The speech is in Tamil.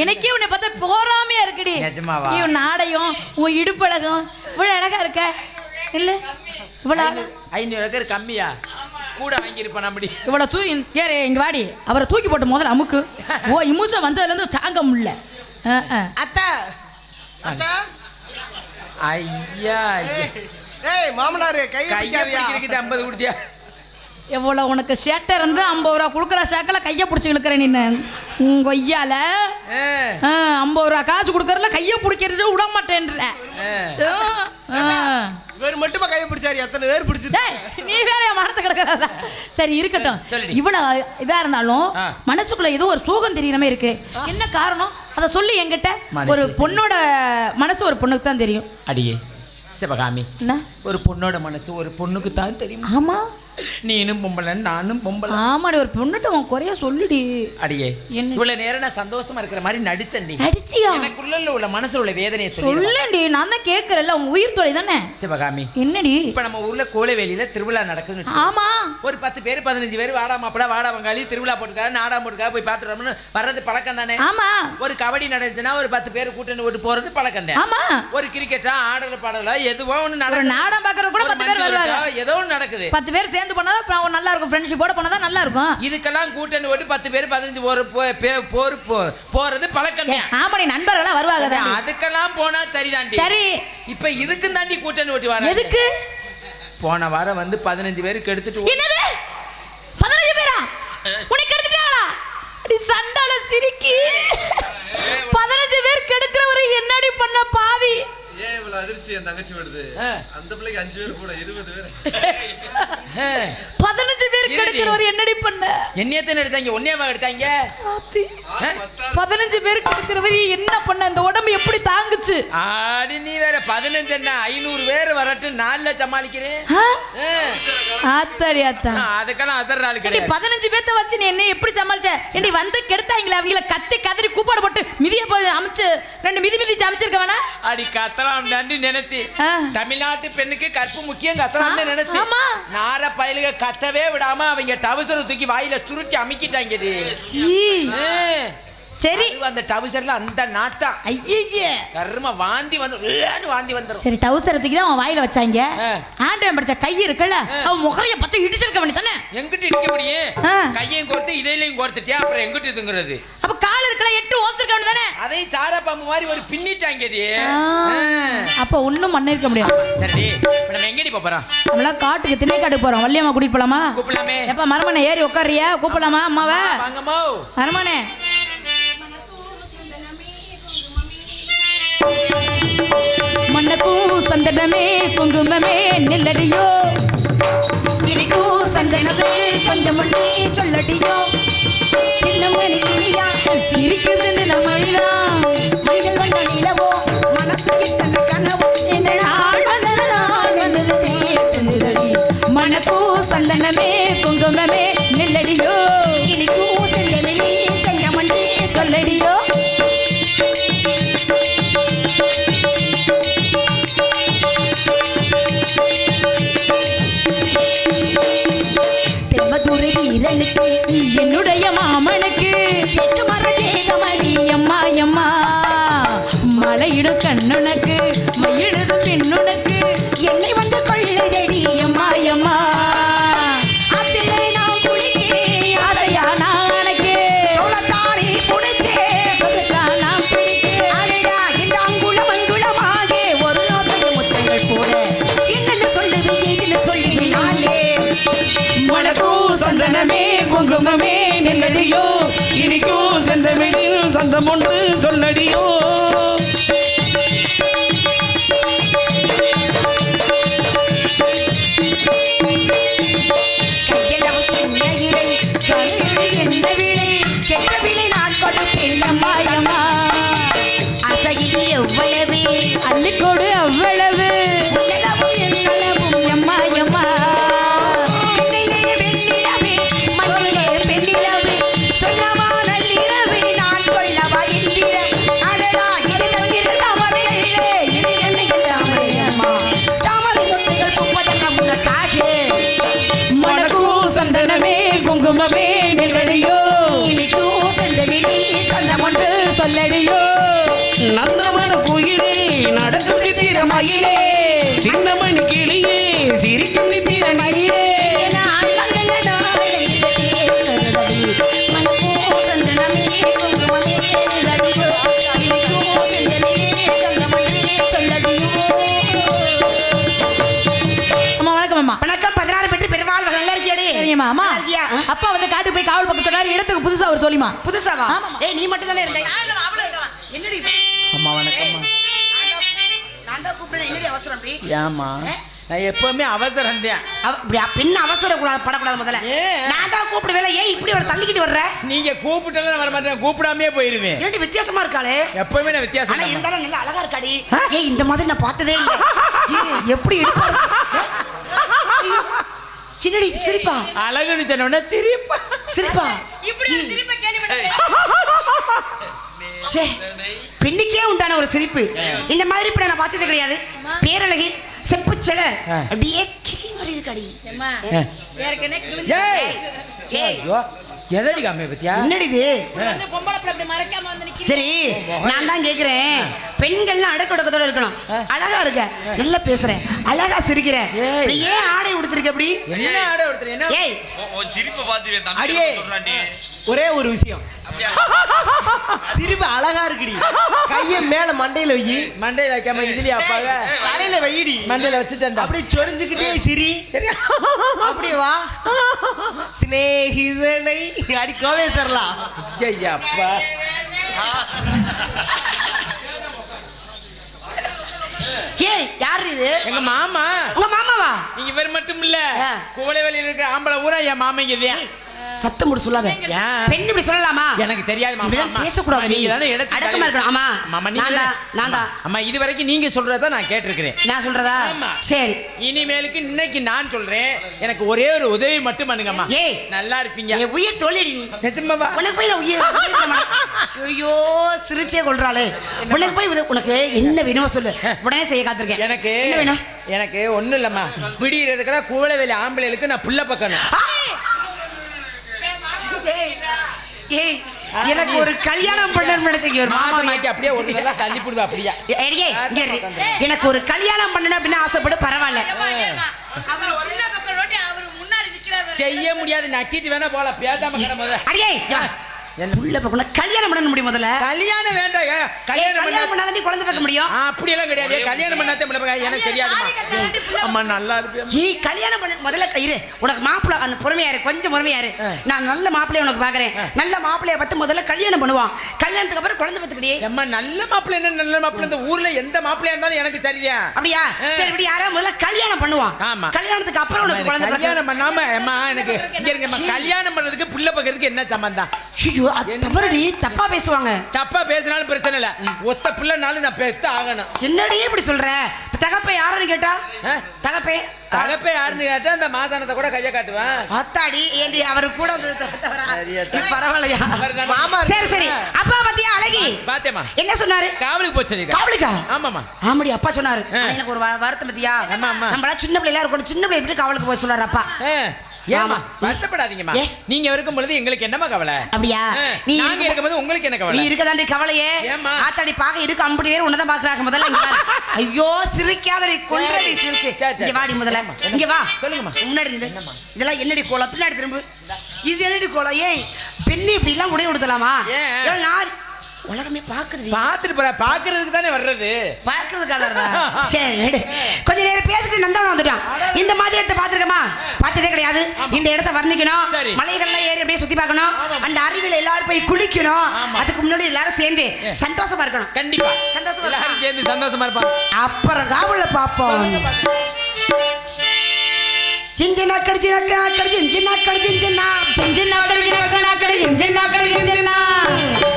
எனக்கே உன்னை பார்த்தா போறாமையா இருக்குடி. நிஜமாவா? உன் நாடையும் உன் இடுப்பழகும் இவ்வளவு அழகா இருக்க இல்ல? இவ்வளவு 500 கம்மியா கூட வாங்கியிருப்பான் அப்படி. இவ்வளவு தூக்கி ஏறு இங்க வாடி. அவரை தூக்கி போட்டு முதல்ல அமுக்கு. ஓ இமுசம் வந்ததுல இருந்து தாங்க முடியல. அத்தா அத்தா ஐயா ஏய் மாமனாரே கையை பிடிக்கிறதுக்கு 50 கொடுத்தியா? எவ்வளோ உனக்கு சேட்டை இருந்து 50 ரூபா கொடுக்குற சேக்கில் கையை பிடிச்சி இழுக்கிற நீ கொய்யால 50 ரூபா காசு கொடுக்கறதுல கையை பிடிக்கிறது விட மாட்டேன்ற. வேறு மட்டுமா கையை பிடிச்சாரு? எத்தனை பேர் பிடிச்சி? நீ வேற மனத்தை கிடக்கிறதா? சரி இருக்கட்டும். இவ்வளவு இதா இருந்தாலும் மனசுக்குள்ள ஏதோ ஒரு சோகம் தெரியுற மாதிரி இருக்கு. என்ன காரணம் அதை சொல்லி என்கிட்ட. ஒரு பொண்ணோட மனசு ஒரு பொண்ணுக்கு தான் தெரியும். அடியே சிவகாமி, என்ன ஒரு பொண்ணோட மனசு ஒரு பொண்ணுக்கு தான் தெரியும். ஆமா நீனும் பொம்பளை நானும் பொம்பளை. ஆமாடி ஒரு பொண்ணுட்ட உன் குறைய சொல்லுடி. அடியே இவ்வளவு நேரம் நான் சந்தோஷமா இருக்கிற மாதிரி நடிச்சேன்டி. நடிச்சியா? எனக்குள்ள உள்ள மனசுல உள்ள வேதனையை சொல்லுடி. நான் தான் கேட்கறேன்ல, உன் உயிர் தொலை தானே. சிவகாமி என்னடி? இப்ப நம்ம ஊர்ல கோலவேலியில திருவிழா நடக்குதுன்னு. ஆமா. ஒரு 10 பேர் 15 பேர் வாடா மாப்பிள வாடா பங்காளி திருவிழா போட்டுக்காரு நாடா போட்டுக்காரு போய் பாத்துட்டு வர்றது பழக்கம் தானே. ஆமா. ஒரு கபடி நடந்துச்சுன்னா ஒரு 10 பேர் கூட்டணி ஓட்டு போறது பழக்கம் தான். ஆமா. ஒரு கிரிக்கெட்டா ஆடல பாடல எதுவோ ஒண்ணு நடக்குது. நாடா பாக்குறது கூட 10 பேர் வருவாங்க. ஏதோ ஒண்ணு நடக்குது. 10 பேர் சேர்ந்து போனாதான் நல்லா இருக்கும். ஃப்ரெண்ட்ஷிப்போட போனாதான் நல்லா இருக்கும். இதுக்கெல்லாம் கூட்டணி ஓட்டு 10 பேர் 15 போறது பழக்கம் தான். ஆமாடி நண்பர்களா வருவாங்க. அதுக்கெல்லாம் போனா சரிதான். சரி இப்ப இதுக்கு தாண்டி கூட்டணி ஓட்டி வர எதுக்கு? போன வாரம் வந்து 15 பேருக்கு எடுத்துட்டு. என்னது 15 பேரா? உனக்கு எடுத்துட்டாங்களா? அடி சண்டால சிரிக்கி. 15 பேர் கெடுக்கிறவரை என்னடி பண்ண பாவி? ஏன் இவ்வளவு அதிர்ச்சி என் தங்கச்சி வருது? அந்த பிள்ளைக்கு 5 பேர் கூட 20 பேர். 15 பேர் கெடுக்கிறவரை என்னடி பண்ண? என்னையத்தை எடுத்தாங்க ஒன்னேவா எடுத்தாங்க. 15 பேர் கெடுக்கிறவரை என்ன பண்ண? அந்த உடம்பு எப்படி தாங்குச்சு? ஆடி நீ வேற 15 என்ன 500 பேர் வரட்டு 4ல சமாளிக்கிறேன். ஆத்தாடி ஆத்தா. அதுக்கெல்லாம் அசர் நாள் கிடையாது. 15 பேத்த வச்சு நீ என்ன எப்படி சமாளிச்ச? என்னடி வந்து கெடுத்தாங்களே அவங்கள கத்தி கதறி கூப்பாடு போட்டு மிதிய போய் அமைச்சு 2 மிதி அமைச்சிருக்க வேணா? அடி கத்தலாம் நன்றி நினைச்சு தமிழ்நாட்டு பெண்ணுக்கு கற்பு முக்கியம் கத்தலாம் நினைச்சு நார பயலுக கத்தவே விடாம அவங்க டவுசரை தூக்கி வாயில சுருட்டி அமுக்கிட்டாங்க. சரி அந்த டவுசர்ல அந்த நாத்தா ஐயே கர்ம வாந்தி வந்துரும். சரி டவுசரை தூக்கி தான் அவன் வாயில வச்சாங்க. ஆண்டவன் படிச்ச கை இருக்குல்ல அவன் முகரைய பத்தி இடிச்சிருக்க வேண்டியதானே. எங்கிட்ட இடிக்க முடியும்? கையையும் கோர்த்து இதையிலையும் கோர்த்துட்டியா அப்புறம் எங்கிட்ட இதுங்கிறது? அப்ப கால் இருக்கல 8 ஓசிருக்க வேண்டியதானே. அதையும் சாரா பாம்பு மாதிரி ஒரு பின்னிட்டாங்க. அப்ப ஒண்ணும் பண்ண இருக்க முடியாது. சரி நம்ம எங்கடி போறோம்? நம்மள காட்டுக்கு திணை காட்டுக்கு போறோம். வள்ளியம்மா கூட்டிட்டு போலாமா? கூப்பிடலாமே. எப்ப மரமனை ஏறி உட்காரியா? கூப்பிடலாமா அம்மாவை? வாங்கம்மா மரமனே. மண்ணக்கும் சந்தனமே குங்குமமே நெல்லடியோ சிரிக்கும் சந்தனமே கொஞ்சம் முன்னே சொல்லடியோ சின்ன மணி கிளியா சிரிக்கும் சிந்தன மொழிதான் மஞ்சள் வண்ண நிலவோ மனசுக்கு தன்ன கனவோ இந்த நாள் வந்தது தேர் செந்தடி மணக்கும் சந்தனமே குங்குமமே நெல்லடியோ கிளிக்கும் சந்தனமே சந்த மண்ணே சொல்லடியோ என்னுடைய மாமனுக்கு மர தேகமடி அம்மா அம்மா மலையிடும் கண்ணுனக்கு மயிழுது பெண்ணுனக்கு என்னை வந்து கொள்ளுதடி அம்மா அம்மா அதிலே நான் குளிக்கே அதையா நானக்கே தானே குடிச்சே நான் பிடிக்கே அடடா இந்த அங்குளம் அங்குளமாக ஒரு யோசனை முத்தங்கள் போட என்னன்னு சொல்லுது ஏதுன்னு சொல்லுது நானே மணக்கும் சந்தனமே குங்குமமே நெல்லடியோ இனிக்கும் செந்தமிழில் சந்தம் ஒன்று சொல்லடியோ கையளவு சின்ன இடை சொல்லிடு என்ன விலை கெட்ட விலை நான் கொடுப்பேன் அம்மா அம்மா அசைது எவ்வளவு அள்ளிக்கொடு அவ்வளவு அம்மா அம்மா குங்குமமே நெல்லடியோ இனிக்கும் சந்தமிழி சந்தம் ஒன்று சொல்லடியோ நந்தமன குயிலே நடக்கும் சித்திர மயிலே சின்னமணி கிளியே சிரிக்கும் சித்திர மயிலே அப்பா வந்து காட்டுக்கு போய் காவல் பக்கம் சொன்னாரு இடத்துக்கு புதுசா ஒரு தோழிமா புதுசாவா ஏய் நீ மட்டும் தானே இருந்த என்னடி அம்மா வணக்கம்மா நான் தான் கூப்பிடுறேன் என்னடி அவசரம் அப்படி ஏமா நான் எப்பவுமே அவசரம் தான் அப்படியா பெண் அவசரம் கூடாது படக்கூடாது முதல்ல நான் தான் கூப்பிடுவேல ஏன் இப்படி ஒரு தள்ளிக்கிட்டு வர்ற நீங்க கூப்பிட்டாலும் வர மாட்டேன் கூப்பிடாமே போயிருவேன் என்னடி வித்தியாசமா இருக்காளே எப்பவுமே நான் வித்தியாசம் ஆனா இருந்தாலும் நல்லா அழகா இருக்காடி ஏய் இந்த மாதிரி நான் பார்த்ததே இல்ல எப்படி எடுப்பா என்னடி சிரிப்பா அழகுன்னு சொன்ன சிரிப்பா சிரிப்பா இப்படி ஒரு சிரிப்பை கேள்விப்பட்டேன் பெண்ணுக்கே உண்டான ஒரு சிரிப்பு இந்த மாதிரி இப்ப நான் பார்த்தது கிடையாது பேரழகி செப்பு செல அப்படியே கிளி மாதிரி இருக்காடி எதடி காமே பத்தியா என்னடி இது பொம்பளை பிள்ளை அப்படி மறைக்காம வந்து நிக்குது. சரி நான் தான் கேக்குறேன் பெண்கள்லாம் அடக்கொடக்கத்தோட இருக்கணும் அழகா இருக்க நல்லா பேசுற அழகா சிரிக்கிற ஏன் ஆடை உடுத்திருக்க அப்படி என்ன ஆட ஒருத்தர் என்ன ஏய் சிரிப்பை பார்த்து அடியே ஒரே ஒரு விஷயம் சிரிப்பு அழகா இருக்குடி கைய மேல மண்டையில வை மண்டையில வைக்காம இதுலயே அப்பாங்க தலையில வைடி மண்டையில வச்சுட்டேன்டா அப்படியே சொரிஞ்சுக்கிட்டே சிரி சரியா அப்படியே வா சிநேகிதனை அடி கோவேசர்லாம் ஐயா அப்பா ஏய் யார் இது எங்க மாமா உங்க மாமாவா நீங்க இவர் மட்டும் இல்ல கோலை வெளியில இருக்கிற ஆம்பளை ஊரா என் மாமைங்க தான் சத்தம் போட்டு சொல்லாத பெண் இப்படி சொல்லலாமா எனக்கு தெரியாது மாமா பேசக்கூடாது நீங்க தானே அடக்கமா இருக்கணும் ஆமா மாமா நான் தான் அம்மா இது வரைக்கும் நீங்க சொல்றத நான் கேட்டிருக்கிறேன் நான் சொல்றதா ஆமா. சரி இனிமேலுக்கு இன்னைக்கு நான் சொல்றேன் எனக்கு ஒரே ஒரு உதவி மட்டும் பண்ணுங்கம்மா ஏய் நல்லா இருப்பீங்க என் உயிர் தோல்லிடி நீ நிஜமாவா உனக்கு போய் நான் ஐயோ சிரிச்சே கொள்றாளே உனக்கு போய் உனக்கு என்ன வேணுமோ சொல்லு உடனே செய்ய காத்திருக்கேன் எனக்கு என்ன வேணும் எனக்கு ஒண்ணும் இல்லம்மா விடியற இருக்கிற கோலை வெளி ஆம்பளைகளுக்கு நான் புள்ள பக்கணும் ஏய் எனக்கு ஒரு கல்யாணம் பண்ணணும் நினைச்சீங்க ஒரு மாமாக்கு அப்படியே ஒரு நல்லா தள்ளி போடுவா அப்படியே எனக்கு ஒரு கல்யாணம் பண்ணணும் அப்படின்னு ஆசைப்படு பரவாயில்ல அவர் உள்ள பக்கம் ரோட்டி அவர் முன்னாடி நிக்கிறாரு செய்ய முடியாது நக்கிட்டு வேணா போல பேசாம கடை முத அடியே புள்ள பக்கம் கல்யாணம் பண்ண முடியும் முதல்ல கல்யாணம் வேண்டாம் கல்யாணம் பண்ணாதான் குழந்தை பார்க்க முடியும் அப்படி எல்லாம் கிடையாது கல்யாணம் பண்ணாதே எனக்கு தெரியாதுமா அம்மா நல்லா இருப்பேன் நீ கல்யாணம் பண்ண முதல்ல இரு உனக்கு மாப்பிள்ளை அந்த பொறுமையா இரு கொஞ்சம் பொறுமையா இரு நான் நல்ல மாப்பிள்ளைய உனக்கு பாக்குறேன் நல்ல மாப்பிள்ளைய பார்த்து முதல்ல கல்யாணம் பண்ணுவான் கல்யாணத்துக்கு அப்புறம் குழந்தை பார்த்துக்கிட்டே அம்மா நல்ல மாப்பிள்ளை என்ன நல்ல மாப்பிள்ளை இந்த ஊர்ல எந்த மாப்பிள்ளையா இருந்தாலும் எனக்கு சரியா அப்படியா சரி இப்படி யாராவது முதல்ல கல்யாணம் பண்ணுவான் ஆமா கல்யாணத்துக்கு அப்புறம் உனக்கு குழந்தை கல்யாணம் பண்ணாம அம்மா எனக்கு இங்க இருங்கம்மா கல்யாணம் பண்றதுக்கு புள்ள பக்கறதுக்கு என்ன சம்பந்தம் ஐயோ அது தவறுடி தப்பா பேசுவாங்க தப்பா பேசினாலும் பிரச்சனை இல்ல ஒத்த பிள்ளைனாலும் நான் பேச ஆகணும் என்னடி இப்படி சொல்ற தகப்பை யாருன்னு கேட்டா தகப்பே தகப்பே யாருன்னு கேட்டா அந்த மாசானத்தை கூட கைய காட்டுவேன் அத்தாடி ஏண்டி அவரு கூட பரவாயில்லையா மாமா சரி சரி அப்பா பத்தியா அழகி பாத்தேமா என்ன சொன்னாரு காவலுக்கு போச்சு காவலுக்கா ஆமாமா ஆமாடி அப்பா சொன்னாரு எனக்கு ஒரு வருத்தம் பத்தியா நம்மளா சின்ன பிள்ளைல இருக்கணும் சின்ன பிள்ளை எப்படி காவலுக்கு போய் சொன்னாரு அப்பா ஏமா வருத்தப்படாதீங்கம்மா நீங்க இருக்கும் பொழுது எங்களுக்கு என்னமா கவலை அப்படியா நீ நாங்க இருக்கும்போது உங்களுக்கு என்ன கவலை நீ இருக்கதாண்டி கவலையே ஆத்தாடி பாக்க இருக்கு 50 பேர் உன்னதான் பாக்குறாங்க முதல்ல இங்க பாரு ஐயோ சிரிக்காதடி கொன்றடி சிரிச்சு இங்க வாடி முதல்ல இங்க வா சொல்லுங்கம்மா முன்னாடி நில்லு இதெல்லாம் என்னடி கோலம் பின்னாடி திரும்பு இது என்னடி கோலம் ஏய் பெண்ணு இப்படி எல்லாம் உடைய உடுத்தலாமா நான் உலகமே பாத்துட்டு போற பாக்குறதுக்கு தானே வர்றது பாக்குறதுக்காக சரி கொஞ்ச நேரம் பேசிட்டு நந்தவனம் வந்துட்டான் இந்த மாதிரி இடத்தை பாத்துருக்கமா பார்த்ததே கிடையாது இந்த இடத்தை வர்ணிக்கணும் மலைகள்லாம் ஏறி அப்படியே சுத்தி பார்க்கணும் அந்த அருவியில எல்லாரும் போய் குளிக்கணும் அதுக்கு முன்னாடி எல்லாரும் சேர்ந்து சந்தோஷமா இருக்கணும் கண்டிப்பா சந்தோஷமா எல்லாரும் சேர்ந்து சந்தோஷமா இருப்பாங்க அப்புறம் காவல பாப்போம் சின்ன கடி சின்ன கடி சின்ன கடி சின்ன சின்ன கடி சின்ன கடி சின்ன கடி சின்ன கடி